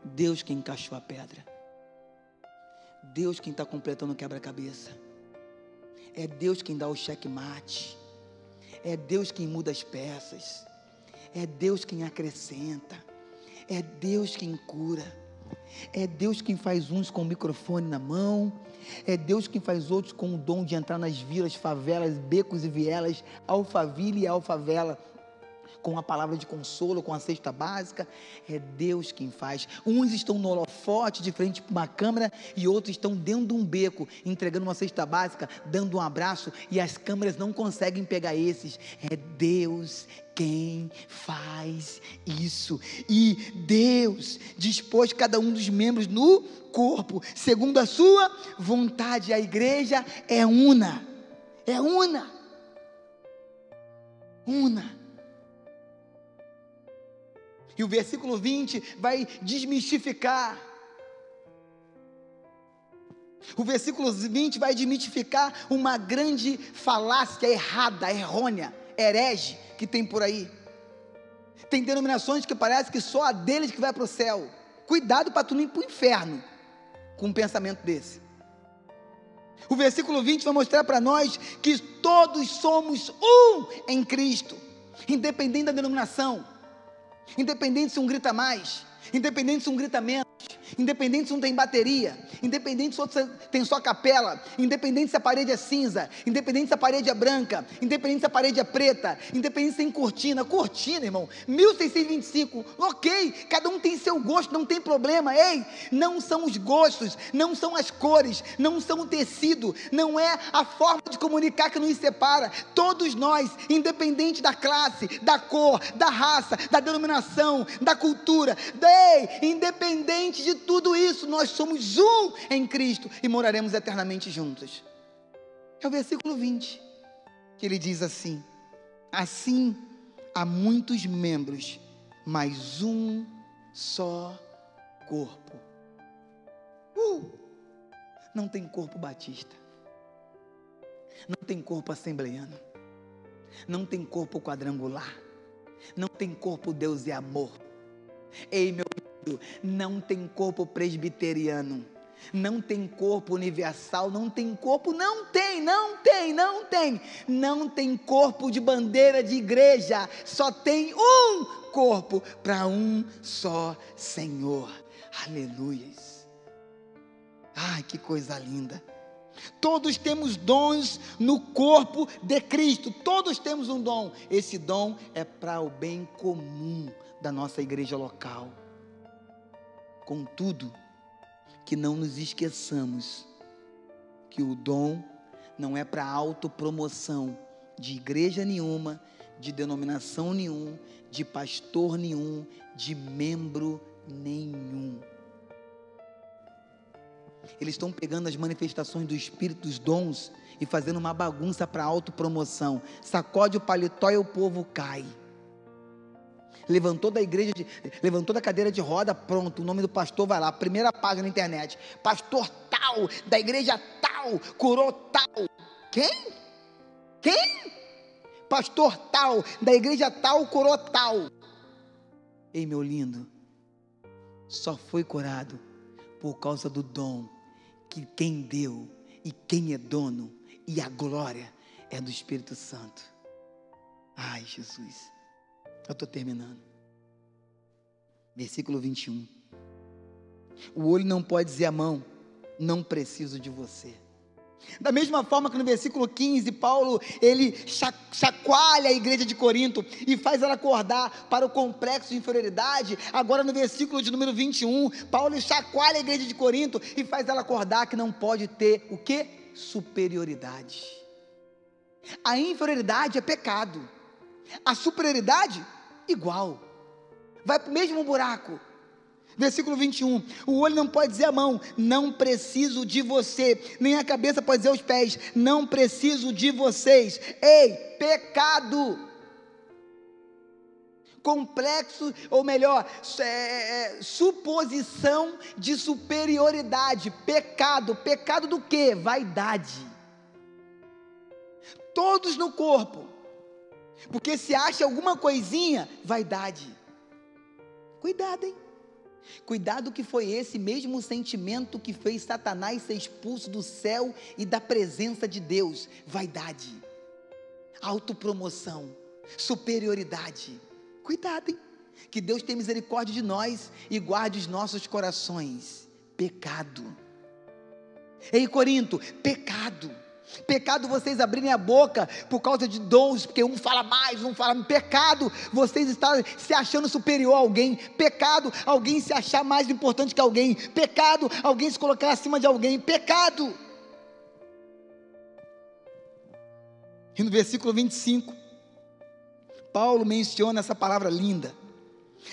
Deus quem encaixou a pedra. Deus quem está completando o quebra-cabeça. É Deus quem dá o checkmate. É Deus quem muda as peças. É Deus quem acrescenta. É Deus quem cura. É Deus quem faz uns com o microfone na mão. É Deus quem faz outros com o dom de entrar nas vilas, favelas, becos e vielas, Alphaville e Alfavela, com a palavra de consolo, com a cesta básica. É Deus quem faz. Uns estão no holofote, de frente para uma câmera, e outros estão dentro de um beco, entregando uma cesta básica, dando um abraço, e as câmeras não conseguem pegar esses. É Deus quem faz isso. E Deus dispôs cada um dos membros no corpo, segundo a sua vontade. A igreja é una. É una. Una. E o versículo 20 vai desmistificar. O versículo 20 vai desmistificar uma grande falácia errada, errônea, herege que tem por aí. Tem denominações que parece que só a deles que vai para o céu. Cuidado para tu não ir para o inferno com um pensamento desse. O versículo 20 vai mostrar para nós que todos somos um em Cristo, independente da denominação, independente se um grita mais, independente se um grita menos, independente se um tem bateria, independente se outro tem só capela, independente se a parede é cinza, independente se a parede é branca, independente se a parede é preta, independente se tem cortina, irmão, 1625, ok, cada um tem seu gosto, não tem problema. Ei, não são os gostos, não são as cores, não são o tecido, não é a forma de comunicar que nos separa. Todos nós, independente da classe, da cor, da raça, da denominação, da cultura, independente de tudo isso, nós somos um em Cristo e moraremos eternamente juntos. É o versículo 20 que ele diz assim: assim há muitos membros, mas um só corpo. Não tem corpo batista, não tem corpo assembleiano, não tem corpo quadrangular, não tem corpo Deus é amor. Ei, meu filho, não tem corpo presbiteriano, Não tem corpo universal, não tem corpo, não tem corpo de bandeira de igreja, só tem um corpo para um só Senhor. Aleluias. Ai, que coisa linda. Todos temos dons no corpo de Cristo, todos temos um dom. Esse dom é para o bem comum da nossa igreja local. Contudo, que não nos esqueçamos que o dom não é para autopromoção de igreja nenhuma, de denominação nenhum, de pastor nenhum, de membro nenhum. Eles estão pegando as manifestações do Espírito, dos dons, e fazendo uma bagunça para autopromoção. Sacode o paletó e o povo cai. Levantou da cadeira de roda, pronto, o nome do pastor vai lá, primeira página na internet. Pastor tal, da igreja tal, curou tal. Quem? Pastor tal, da igreja tal, curou tal. Ei, meu lindo, só foi curado por causa do dom que quem deu e quem é dono, e a glória é do Espírito Santo. Ai, Jesus, eu estou terminando. Versículo 21. O olho não pode dizer à mão, não preciso de você. Da mesma forma que no versículo 15, Paulo, ele chacoalha a igreja de Corinto e faz ela acordar para o complexo de inferioridade. Agora no versículo de número 21, Paulo chacoalha a igreja de Corinto e faz ela acordar que não pode ter o quê? Superioridade. A inferioridade é pecado, a superioridade igual, vai para o mesmo buraco. Versículo 21, o olho não pode dizer à mão, não preciso de você, nem a cabeça pode dizer aos pés, não preciso de vocês. Ei, pecado, complexo, ou melhor, suposição de superioridade, pecado do que? Vaidade. Todos no corpo, porque se acha alguma coisinha, vaidade. Cuidado, hein? Cuidado, que foi esse mesmo sentimento que fez Satanás ser expulso do céu e da presença de Deus. Vaidade, autopromoção, superioridade. Cuidado, hein? Que Deus tenha misericórdia de nós e guarde os nossos corações. Pecado. Ei, Corinto, pecado. Pecado vocês abrirem a boca por causa de dons, porque um fala mais, um fala... Pecado vocês estarem se achando superior a alguém. Pecado alguém se achar mais importante que alguém. Pecado alguém se colocar acima de alguém. Pecado. E no versículo 25, Paulo menciona essa palavra linda,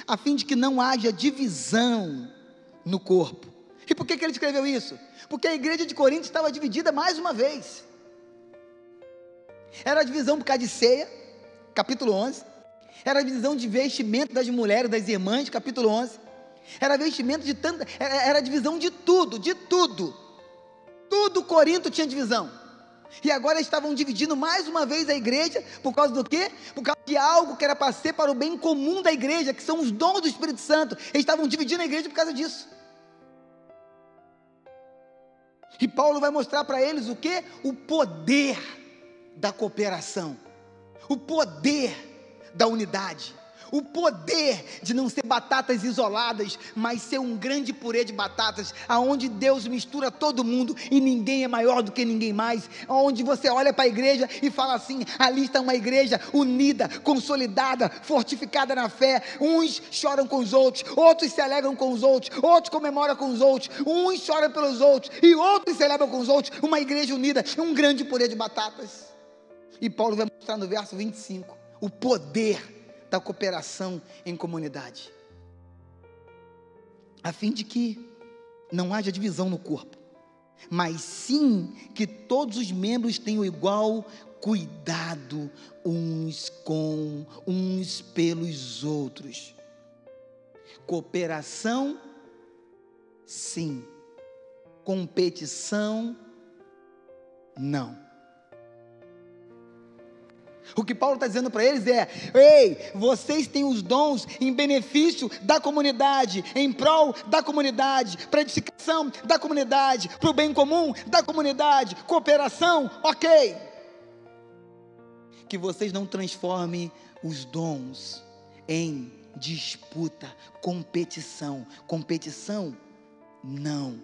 a fim de que não haja divisão no corpo. E por que ele escreveu isso? Porque a igreja de Corinto estava dividida mais uma vez. Era a divisão por causa de ceia, capítulo 11. Era a divisão de vestimento das mulheres, das irmãs, capítulo 11. Era vestimento de tanta... Era a divisão de tudo, de tudo. Tudo Corinto tinha divisão. E agora eles estavam dividindo mais uma vez a igreja, por causa do quê? Por causa de algo que era para ser para o bem comum da igreja, que são os dons do Espírito Santo. Eles estavam dividindo a igreja por causa disso. E Paulo vai mostrar para eles o quê? O poder da cooperação, o poder da unidade, o poder de não ser batatas isoladas, mas ser um grande purê de batatas, aonde Deus mistura todo mundo e ninguém é maior do que ninguém mais, onde você olha para a igreja e fala assim, ali está uma igreja unida, consolidada, fortificada na fé. Uns choram com os outros, outros se alegram com os outros, outros comemoram com os outros, uns choram pelos outros e outros celebram com os outros. Uma igreja unida, um grande purê de batatas. E Paulo vai mostrar no verso 25 o poder da cooperação em comunidade, a fim de que não haja divisão no corpo, mas sim que todos os membros tenham igual cuidado uns pelos outros. Cooperação, sim. Competição, não. O que Paulo está dizendo para eles é: ei, vocês têm os dons em benefício da comunidade, em prol da comunidade, para edificação da comunidade, para o bem comum da comunidade, cooperação, ok. Que vocês não transformem os dons em disputa, competição. Competição, não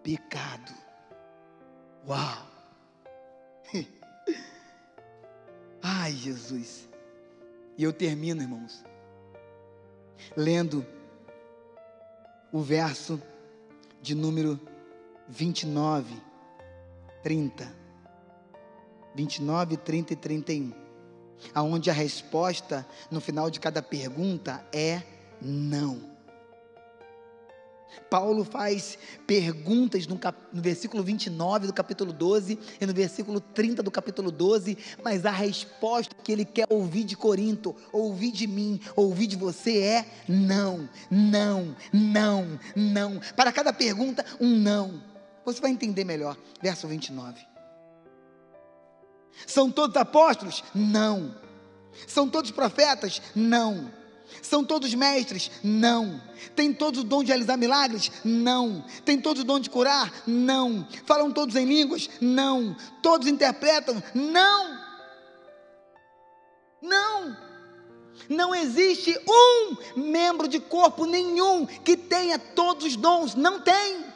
pecado. Uau! Ai, Jesus. E eu termino, irmãos, lendo o verso de número 29, 30. 29, 30 e 31. Aonde a resposta no final de cada pergunta é não. Paulo faz perguntas no versículo 29 do capítulo 12 e no versículo 30 do capítulo 12, mas a resposta que ele quer ouvir de Corinto, ouvir de mim, ouvir de você é não, não, não, não. Para cada pergunta, um não. Você vai entender melhor. Verso 29. São todos apóstolos? Não. São todos profetas? Não. São todos mestres? Não. Tem todos o dom de realizar milagres? Não. Tem todos o dom de curar? Não. Falam todos em línguas? Não. Todos interpretam? Não. Não. Não existe um membro de corpo nenhum que tenha todos os dons. Não tem.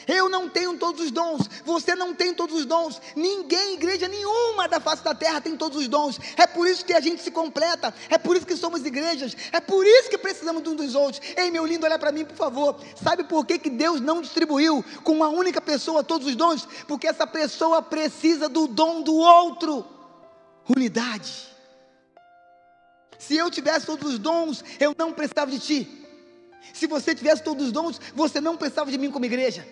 Eu não tenho todos os dons, você não tem todos os dons, ninguém, igreja nenhuma da face da terra tem todos os dons. É por isso que a gente se completa, é por isso que somos igrejas, é por isso que precisamos de um dos outros. Ei, meu lindo, olha para mim, por favor. Sabe por que Deus não distribuiu com uma única pessoa todos os dons? Porque essa pessoa precisa do dom do outro. Unidade. Se eu tivesse todos os dons, eu não precisava de ti. Se você tivesse todos os dons, você não precisava de mim como igreja.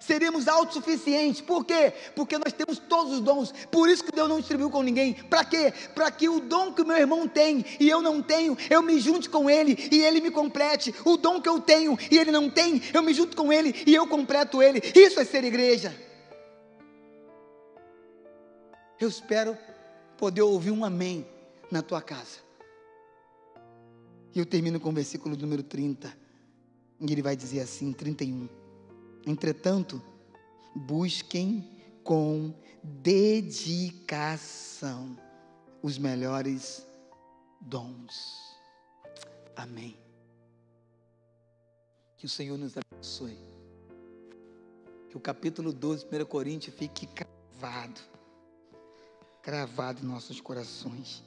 Seríamos autossuficientes. Por quê? Porque nós temos todos os dons. Por isso que Deus não distribuiu com ninguém. Para quê? Para que o dom que o meu irmão tem e eu não tenho, eu me junte com ele e ele me complete. O dom que eu tenho e ele não tem, eu me junto com ele e eu completo ele. Isso é ser igreja. Eu espero poder ouvir um amém na tua casa. E eu termino com o versículo número 30. E ele vai dizer assim, 31. Entretanto, busquem com dedicação os melhores dons. Amém. Que o Senhor nos abençoe. Que o capítulo 12, 1 Coríntios, fique cravado em nossos corações.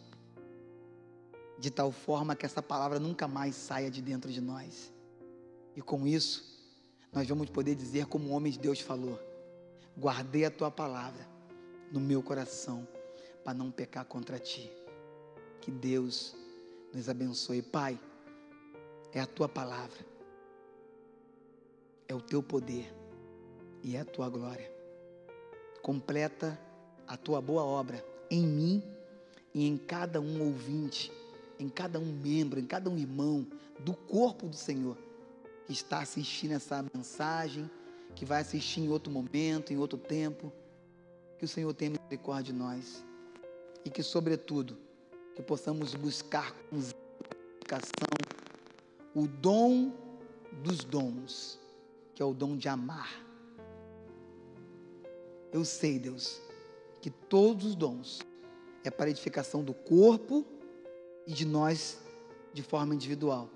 De tal forma que essa palavra nunca mais saia de dentro de nós. E com isso, nós vamos poder dizer como o homem de Deus falou: guardei a tua palavra no meu coração, para não pecar contra ti. Que Deus nos abençoe. Pai, é a tua palavra, é o teu poder e é a tua glória. Completa a tua boa obra em mim e em cada um ouvinte, em cada um membro, em cada um irmão do corpo do Senhor, que está assistindo essa mensagem, que vai assistir em outro momento, em outro tempo. Que o Senhor tenha misericórdia de nós e que, sobretudo, que possamos buscar com dedicação o dom dos dons, que é o dom de amar. Eu sei, Deus, que todos os dons é para a edificação do corpo e de nós de forma individual.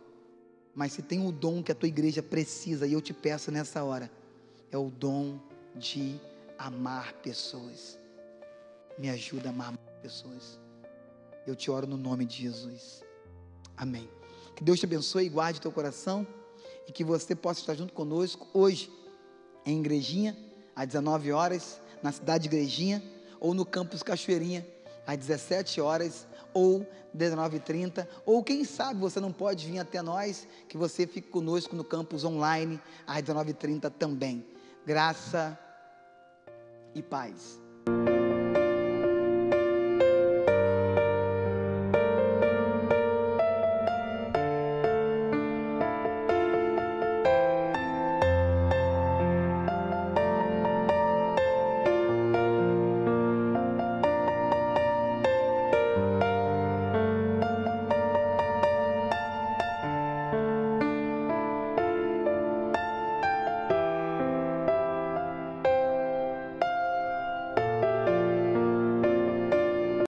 Mas se tem o dom que a tua igreja precisa, e eu te peço nessa hora, é o dom de amar pessoas. Me ajuda a amar pessoas. Eu te oro no nome de Jesus. Amém. Que Deus te abençoe e guarde teu coração, e que você possa estar junto conosco hoje, em Igrejinha, às 19 horas, na cidade de Igrejinha, ou no campus Cachoeirinha, às 17 horas, ou 19h30, ou quem sabe você não pode vir até nós, que você fique conosco no campus online, às 19h30 também. Graça e paz.